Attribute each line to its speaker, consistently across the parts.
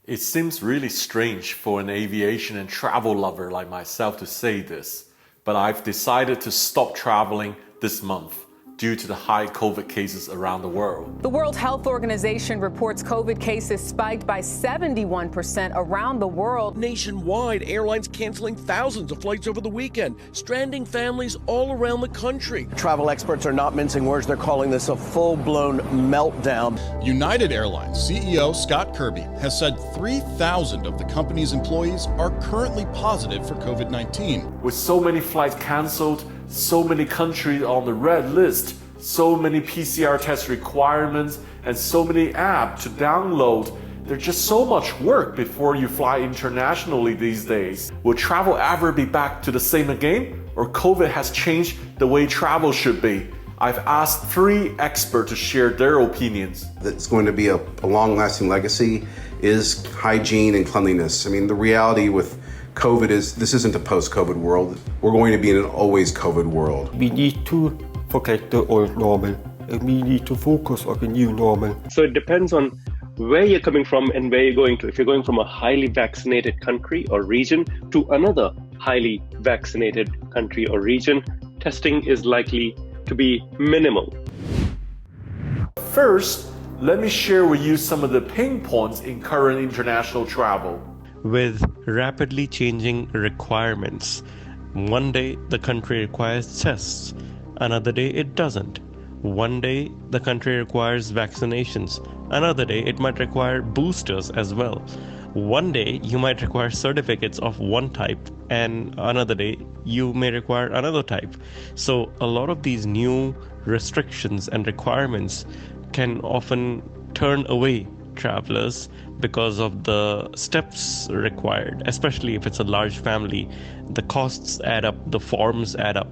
Speaker 1: It seems really strange for an aviation and travel lover like myself to say this, but I've decided to stop traveling this month due to the high COVID cases around the world.
Speaker 2: The World Health Organization reports COVID cases spiked by 71% around the world.
Speaker 3: Nationwide, airlines canceling thousands of flights over the weekend, stranding families all around the country.
Speaker 4: Travel experts are not mincing words. They're calling this a full-blown meltdown.
Speaker 5: United Airlines CEO Scott Kirby has said 3,000 of the company's employees are currently positive for COVID-19.
Speaker 1: With so many flights canceled, so many countries on the red list, so many PCR test requirements, and so many apps to download, there's just so much work before you fly internationally these days. Will travel ever be back to the same again? Or COVID has changed the way travel should be? I've asked 3 experts to share their opinions.
Speaker 6: That's going to be a long-lasting legacy is hygiene and cleanliness. I mean, the reality with COVID is this isn't a post-COVID world. We're going to be in an always COVID world.
Speaker 7: We need to forget the old normal and we need to focus on the new normal.
Speaker 8: So it depends on where you're coming from and where you're going to. If you're going from a highly vaccinated country or region to another highly vaccinated country or region, testing is likely to be minimal.
Speaker 1: First, let me share with you some of the pain points in current international travel.
Speaker 9: With rapidly changing requirements, one day the country requires tests, another day it doesn't. One day the country requires vaccinations, another day it might require boosters as well. One day you might require certificates of one type and another day you may require another type. So a lot of these new restrictions and requirements can often turn away travelers because of the steps required, especially if it's a large family. The costs add up, the forms add up,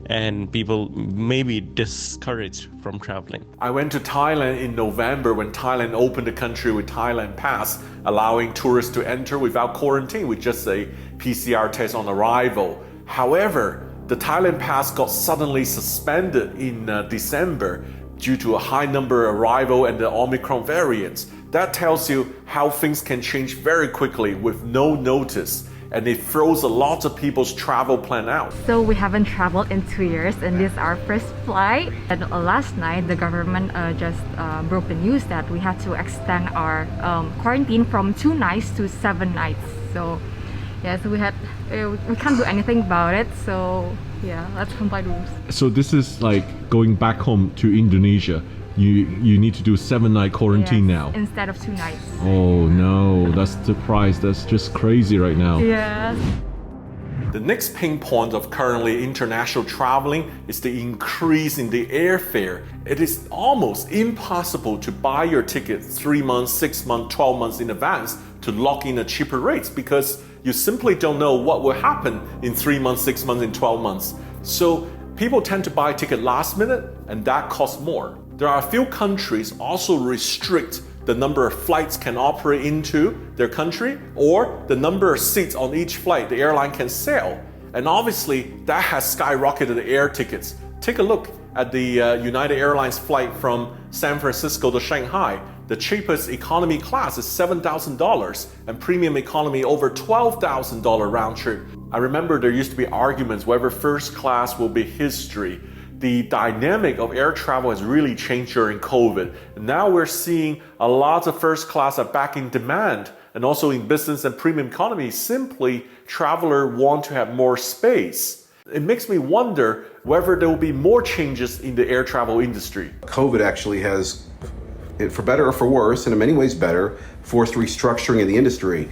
Speaker 9: and people may be discouraged from traveling.
Speaker 1: I went to Thailand in November when Thailand opened the country with Thailand Pass, allowing tourists to enter without quarantine with just a PCR test on arrival. However, the Thailand Pass got suddenly suspended in December due to a high number of arrival and the Omicron variants. That tells you how things can change very quickly with no notice, and it throws a lot of people's travel plan out.
Speaker 10: So we haven't traveled in 2 years and this is our first flight. And last night the government just broke the news that we had to extend our quarantine from 2 nights to 7 nights. So yeah, so we can't do anything about it. So yeah, let's comply rules.
Speaker 11: So this is like going back home to Indonesia. You need to do 7-night quarantine now.
Speaker 10: Instead of 2 nights.
Speaker 11: Oh no, that's the price. That's just crazy right now.
Speaker 10: Yes.
Speaker 1: The next pain point of currently international traveling is the increase in the airfare. It is almost impossible to buy your ticket 3 months, 6 months, 12 months in advance to lock in a cheaper rates because you simply don't know what will happen in 3 months, 6 months, and 12 months. So people tend to buy a ticket last minute and that costs more. There are a few countries also restrict the number of flights can operate into their country or the number of seats on each flight the airline can sell. And obviously that has skyrocketed the air tickets. Take a look at the United Airlines flight from San Francisco to Shanghai. The cheapest economy class is $7,000 and premium economy over $12,000 round trip. I remember there used to be arguments whether first class will be history. The dynamic of air travel has really changed during COVID. And now we're seeing a lot of first class are back in demand. And also in business and premium economy, simply travelers want to have more space. It makes me wonder whether there will be more changes in the air travel industry.
Speaker 6: COVID actually has, for better or for worse, and in many ways better, forced restructuring in the industry.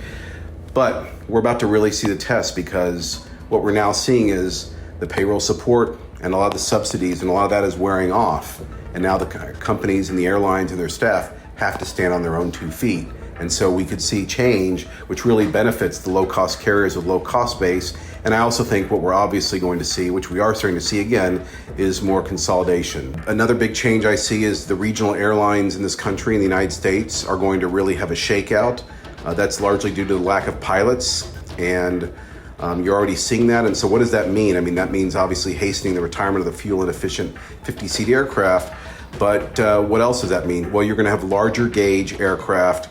Speaker 6: But we're about to really see the test because what we're now seeing is the payroll support and a lot of the subsidies and a lot of that is wearing off. And now the companies and the airlines and their staff have to stand on their own 2 feet. And so we could see change, which really benefits the low-cost carriers with low-cost base. And I also think what we're obviously going to see, which we are starting to see again, is more consolidation. Another big change I see is the regional airlines in this country, in the United States, are going to really have a shakeout. That's largely due to the lack of pilots, and you're already seeing that. And so what does that mean? I mean, that means obviously hastening the retirement of the fuel-inefficient 50-seat aircraft. But what else does that mean? Well, you're going to have larger gauge aircraft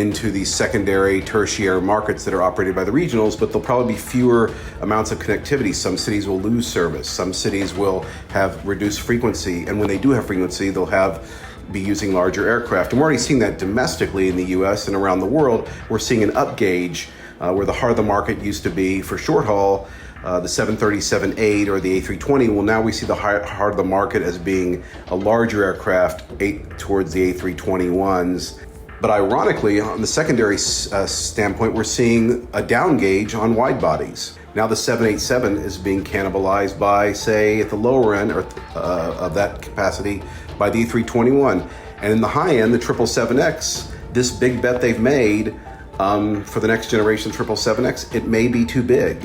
Speaker 6: into the secondary, tertiary markets that are operated by the regionals, but there'll probably be fewer amounts of connectivity. Some cities will lose service. Some cities will have reduced frequency. And when they do have frequency, they'll be using larger aircraft. And we're already seeing that domestically in the US and around the world. We're seeing an upgauge where the heart of the market used to be for short haul, the 737-8 or the A320. Well, now we see the heart of the market as being a larger aircraft towards the A321s. But ironically, on the secondary standpoint, we're seeing a down gauge on wide bodies. Now the 787 is being cannibalized by, say, at the lower end of that capacity by the A321. And in the high end, the 777X, this big bet they've made for the next generation 777X, it may be too big.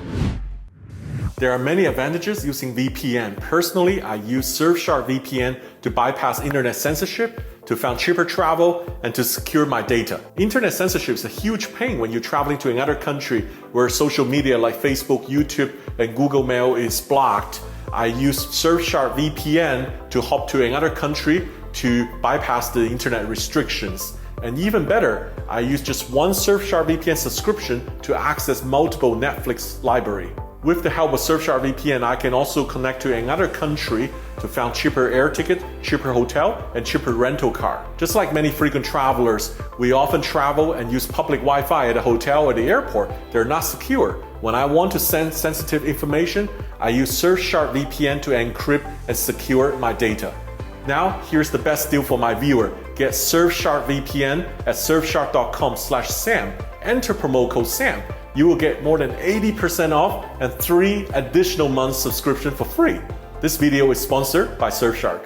Speaker 1: There are many advantages using VPN. Personally, I use Surfshark VPN to bypass internet censorship, to find cheaper travel, and to secure my data. Internet censorship is a huge pain when you're traveling to another country where social media like Facebook, YouTube, and Google Mail is blocked. I use Surfshark VPN to hop to another country to bypass the internet restrictions. And even better, I use just one Surfshark VPN subscription to access multiple Netflix library. With the help of Surfshark VPN, I can also connect to another country to find cheaper air ticket, cheaper hotel, and cheaper rental car. Just like many frequent travelers, we often travel and use public Wi-Fi at a hotel or the airport. They're not secure. When I want to send sensitive information, I use Surfshark VPN to encrypt and secure my data. Now, here's the best deal for my viewer. Get Surfshark VPN at surfshark.com/Sam. Enter promo code SAM. You will get more than 80% off and 3 additional months subscription for free. This video is sponsored by Surfshark.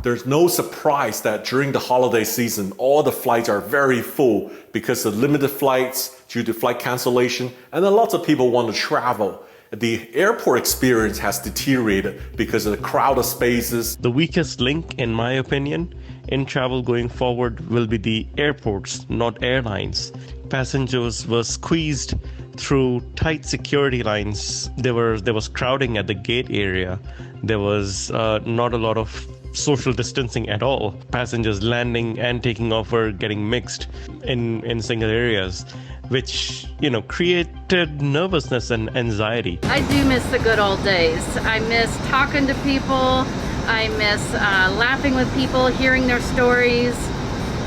Speaker 1: There's no surprise that during the holiday season, all the flights are very full because of limited flights due to flight cancellation, and then lots of people want to travel. The airport experience has deteriorated because of the crowded spaces.
Speaker 9: The weakest link, in my opinion, in travel going forward will be the airports, not airlines. Passengers were squeezed through tight security lines. There was crowding at the gate area. There was not a lot of social distancing at all. Passengers landing and taking off were getting mixed in single areas, which created nervousness and anxiety.
Speaker 12: I do miss the good old days. I miss talking to people. I miss laughing with people, hearing their stories.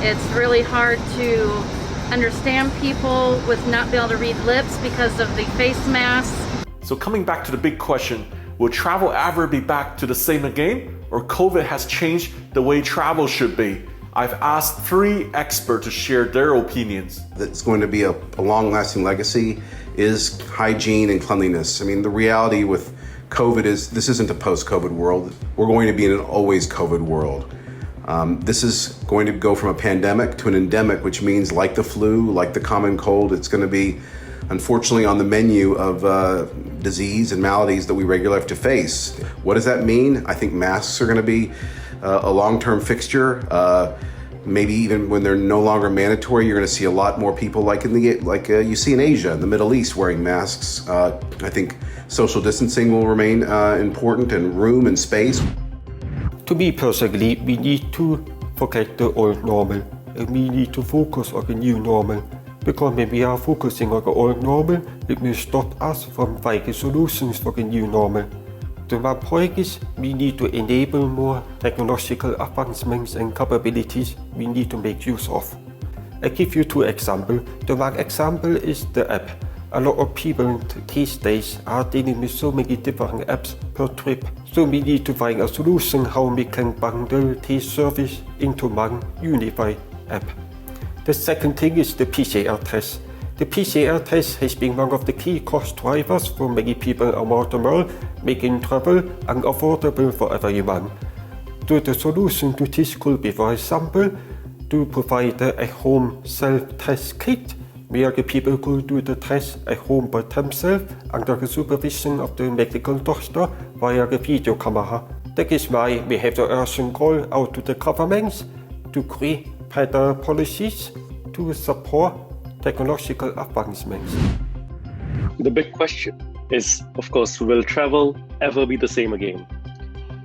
Speaker 12: It's really hard to understand people with not being able to read lips because of the face masks.
Speaker 1: So coming back to the big question, will travel ever be back to the same again? Or COVID has changed the way travel should be? I've asked 3 experts to share their opinions.
Speaker 6: That's going to be a long-lasting legacy is hygiene and cleanliness. I mean, the reality with COVID is this isn't a post-COVID world. We're going to be in an always COVID world. This is going to go from a pandemic to an endemic, which means like the flu, like the common cold, it's going to be unfortunately on the menu of disease and maladies that we regularly have to face. What does that mean? I think masks are going to be a long-term fixture. Maybe even when they're no longer mandatory, you're going to see a lot more people like you see in Asia, in the Middle East, wearing masks. I think social distancing will remain important, and room and space.
Speaker 7: To me personally, we need to forget the old normal and we need to focus on the new normal. Because when we are focusing on the old normal, it will stop us from finding solutions for the new normal. The main point is we need to enable more technological advancements and capabilities we need to make use of. I give you 2 examples. The one example is the app. A lot of people these days are dealing with so many different apps per trip. So we need to find a solution how we can bundle these services into one unified app. The second thing is the PCR test. The PCR test has been one of the key cost drivers for many people around the world, making travel unaffordable for everyone. So the solution to this could be, for example, to provide a at-home self-test kit where the people could do the test at home by themselves under the supervision of the medical doctor via the video camera. That is why we have the urgent call out to the governments to create better policies to support technological advancements.
Speaker 8: The big question is, of course, will travel ever be the same again?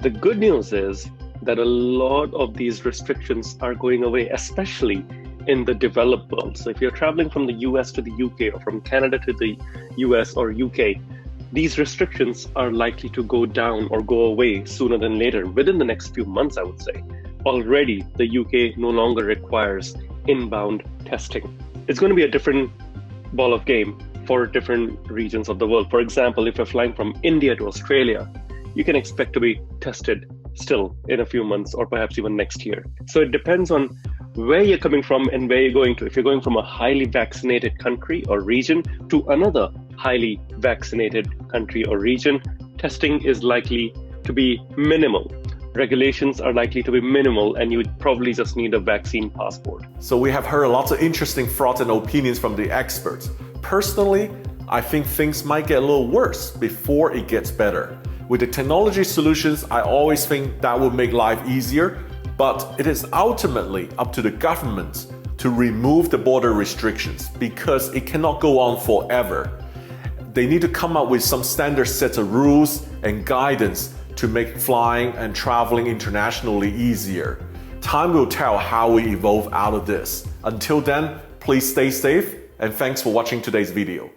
Speaker 8: The good news is that a lot of these restrictions are going away, especially in the developed world. So if you're traveling from the US to the UK or from Canada to the US or UK, these restrictions are likely to go down or go away sooner than later, within the next few months, I would say. Already, the UK no longer requires inbound testing. It's going to be a different ball of game for different regions of the world. For example, if you're flying from India to Australia, you can expect to be tested still in a few months or perhaps even next year. So it depends on where you're coming from and where you're going to. If you're going from a highly vaccinated country or region to another highly vaccinated country or region, testing is likely to be minimal. Regulations are likely to be minimal, and you would probably just need a vaccine passport.
Speaker 1: So we have heard lots of interesting thoughts and opinions from the experts. Personally, I think things might get a little worse before it gets better. With the technology solutions, I always think that would make life easier, but it is ultimately up to the governments to remove the border restrictions because it cannot go on forever. They need to come up with some standard sets of rules and guidance to make flying and traveling internationally easier. Time will tell how we evolve out of this. Until then, please stay safe and thanks for watching today's video.